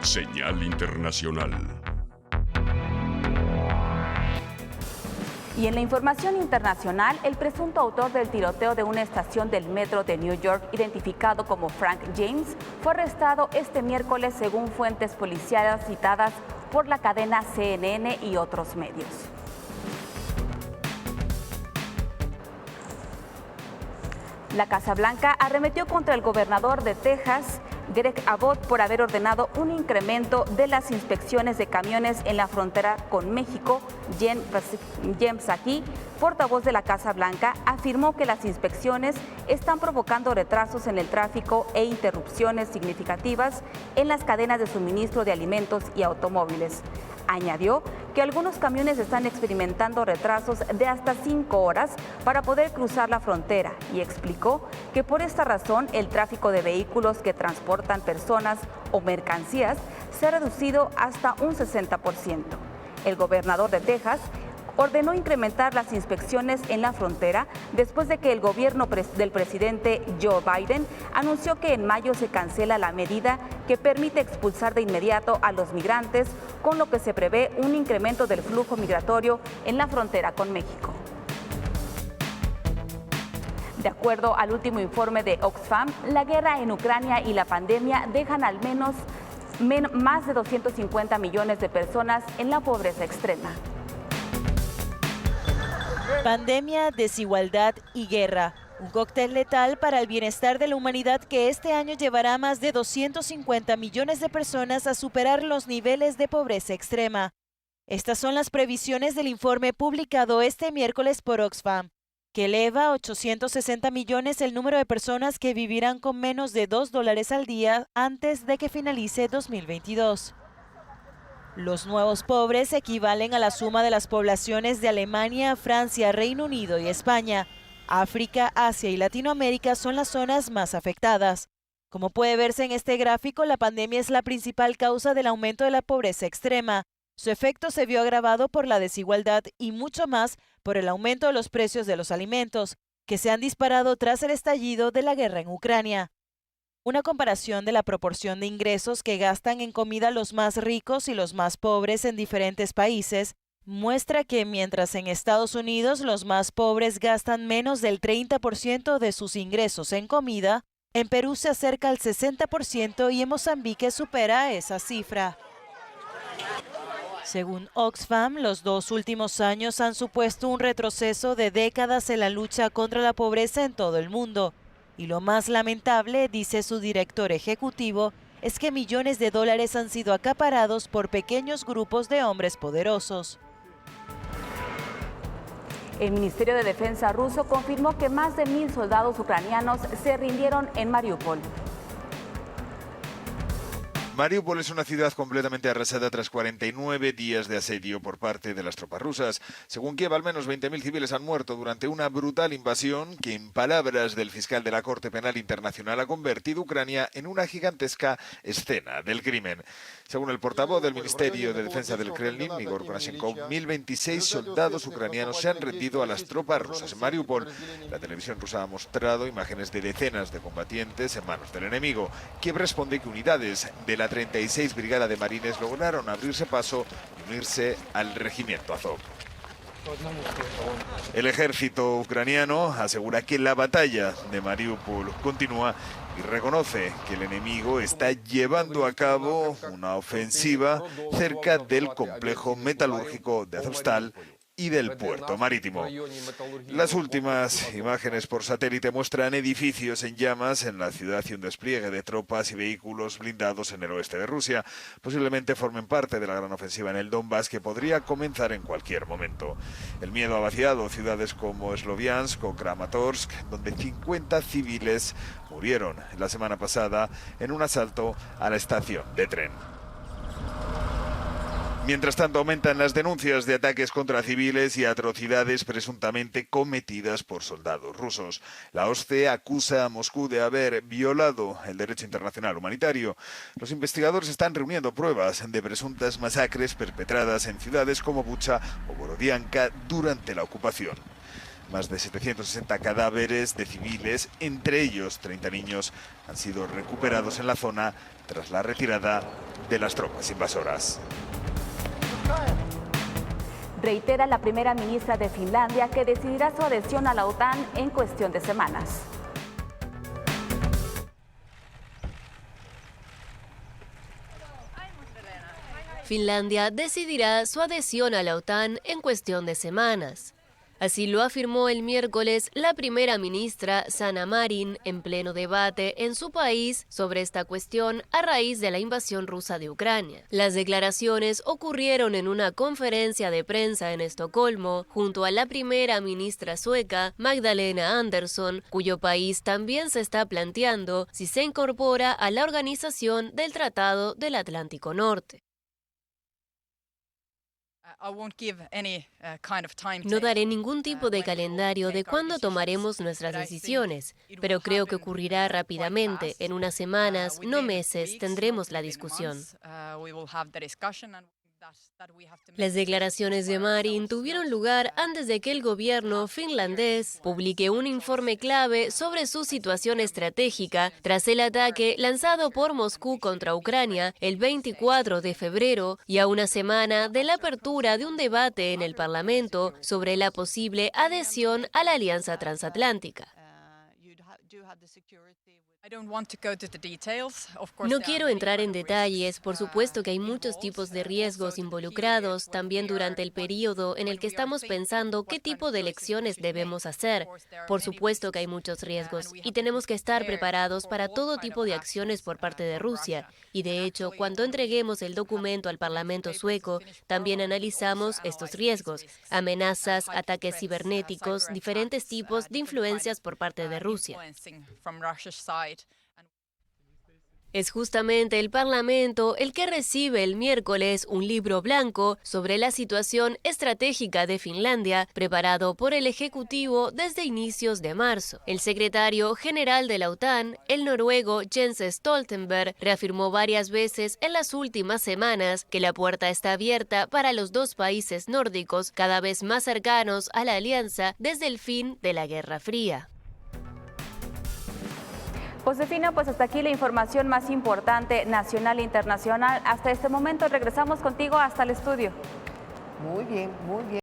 Señal Internacional. Y en la información internacional, el presunto autor del tiroteo de una estación del metro de New York, identificado como Frank James, fue arrestado este miércoles según fuentes policiales citadas por la cadena CNN y otros medios. La Casa Blanca arremetió contra el gobernador de Texas, Greg Abbott, por haber ordenado un incremento de las inspecciones de camiones en la frontera con México. Jen Psaki, portavoz de la Casa Blanca, afirmó que las inspecciones están provocando retrasos en el tráfico e interrupciones significativas en las cadenas de suministro de alimentos y automóviles. Añadió que algunos camiones están experimentando retrasos de hasta 5 horas para poder cruzar la frontera y explicó que por esta razón el tráfico de vehículos que transportan personas o mercancías se ha reducido hasta un 60%. El gobernador de Texas ordenó incrementar las inspecciones en la frontera después de que el gobierno del presidente Joe Biden anunció que en mayo se cancela la medida que permite expulsar de inmediato a los migrantes, con lo que se prevé un incremento del flujo migratorio en la frontera con México. De acuerdo al último informe de Oxfam, la guerra en Ucrania y la pandemia dejan al menos más de 250 millones de personas en la pobreza extrema. Pandemia, desigualdad y guerra. Un cóctel letal para el bienestar de la humanidad que este año llevará a más de 250 millones de personas a superar los niveles de pobreza extrema. Estas son las previsiones del informe publicado este miércoles por Oxfam, que eleva a 860 millones el número de personas que vivirán con menos de $2 al día antes de que finalice 2022. Los nuevos pobres equivalen a la suma de las poblaciones de Alemania, Francia, Reino Unido y España. África, Asia y Latinoamérica son las zonas más afectadas. Como puede verse en este gráfico, la pandemia es la principal causa del aumento de la pobreza extrema. Su efecto se vio agravado por la desigualdad y mucho más por el aumento de los precios de los alimentos, que se han disparado tras el estallido de la guerra en Ucrania. Una comparación de la proporción de ingresos que gastan en comida los más ricos y los más pobres en diferentes países muestra que mientras en Estados Unidos los más pobres gastan menos del 30% de sus ingresos en comida, en Perú se acerca al 60% y en Mozambique supera esa cifra. Según Oxfam, los 2 últimos años han supuesto un retroceso de décadas en la lucha contra la pobreza en todo el mundo. Y lo más lamentable, dice su director ejecutivo, es que millones de dólares han sido acaparados por pequeños grupos de hombres poderosos. El Ministerio de Defensa ruso confirmó que más de 1,000 soldados ucranianos se rindieron en Mariupol. Mariupol es una ciudad completamente arrasada tras 49 días de asedio por parte de las tropas rusas. Según Kiev, al menos 20.000 civiles han muerto durante una brutal invasión que, en palabras del fiscal de la Corte Penal Internacional, ha convertido Ucrania en una gigantesca escena del crimen. Según el portavoz del Ministerio de Defensa del Kremlin, Igor Konashenkov, 1.026 soldados ucranianos se han rendido a las tropas rusas en Mariupol. La televisión rusa ha mostrado imágenes de decenas de combatientes en manos del enemigo. Kiev responde que unidades de la 36 Brigada de Marines lograron abrirse paso y unirse al regimiento Azov. El ejército ucraniano asegura que la batalla de Mariupol continúa y reconoce que el enemigo está llevando a cabo una ofensiva cerca del complejo metalúrgico de Azovstal y del puerto marítimo. Las últimas imágenes por satélite muestran edificios en llamas en la ciudad y un despliegue de tropas y vehículos blindados en el oeste de Rusia. Posiblemente formen parte de la gran ofensiva en el Donbass que podría comenzar en cualquier momento. El miedo ha vaciado ciudades como Sloviansk o Kramatorsk, donde 50 civiles murieron la semana pasada en un asalto a la estación de tren. Mientras tanto, aumentan las denuncias de ataques contra civiles y atrocidades presuntamente cometidas por soldados rusos. La OSCE acusa a Moscú de haber violado el derecho internacional humanitario. Los investigadores están reuniendo pruebas de presuntas masacres perpetradas en ciudades como Bucha o Borodianka durante la ocupación. Más de 760 cadáveres de civiles, entre ellos 30 niños, han sido recuperados en la zona tras la retirada de las tropas invasoras. Reitera la primera ministra de Finlandia que decidirá su adhesión a la OTAN en cuestión de semanas. Finlandia decidirá su adhesión a la OTAN en cuestión de semanas. Así lo afirmó el miércoles la primera ministra Sanna Marin en pleno debate en su país sobre esta cuestión a raíz de la invasión rusa de Ucrania. Las declaraciones ocurrieron en una conferencia de prensa en Estocolmo junto a la primera ministra sueca Magdalena Andersson, cuyo país también se está planteando si se incorpora a la organización del Tratado del Atlántico Norte. No daré ningún tipo de calendario de cuándo tomaremos nuestras decisiones, pero creo que ocurrirá rápidamente. En unas semanas, no meses, tendremos la discusión. Las declaraciones de Marin tuvieron lugar antes de que el gobierno finlandés publique un informe clave sobre su situación estratégica tras el ataque lanzado por Moscú contra Ucrania el 24 de febrero y a una semana de la apertura de un debate en el Parlamento sobre la posible adhesión a la Alianza Transatlántica. No quiero entrar en detalles, por supuesto que hay muchos tipos de riesgos involucrados también durante el periodo en el que estamos pensando qué tipo de elecciones debemos hacer. Por supuesto que hay muchos riesgos y tenemos que estar preparados para todo tipo de acciones por parte de Rusia. Y de hecho, cuando entreguemos el documento al Parlamento sueco, también analizamos estos riesgos, amenazas, ataques cibernéticos, diferentes tipos de influencias por parte de Rusia. Es justamente el Parlamento el que recibe el miércoles un libro blanco sobre la situación estratégica de Finlandia, preparado por el Ejecutivo desde inicios de marzo. El secretario general de la OTAN, el noruego Jens Stoltenberg, reafirmó varias veces en las últimas semanas que la puerta está abierta para los dos países nórdicos cada vez más cercanos a la alianza desde el fin de la Guerra Fría. Josefina, pues hasta aquí la información más importante nacional e internacional. Hasta este momento regresamos contigo hasta el estudio. Muy bien, muy bien.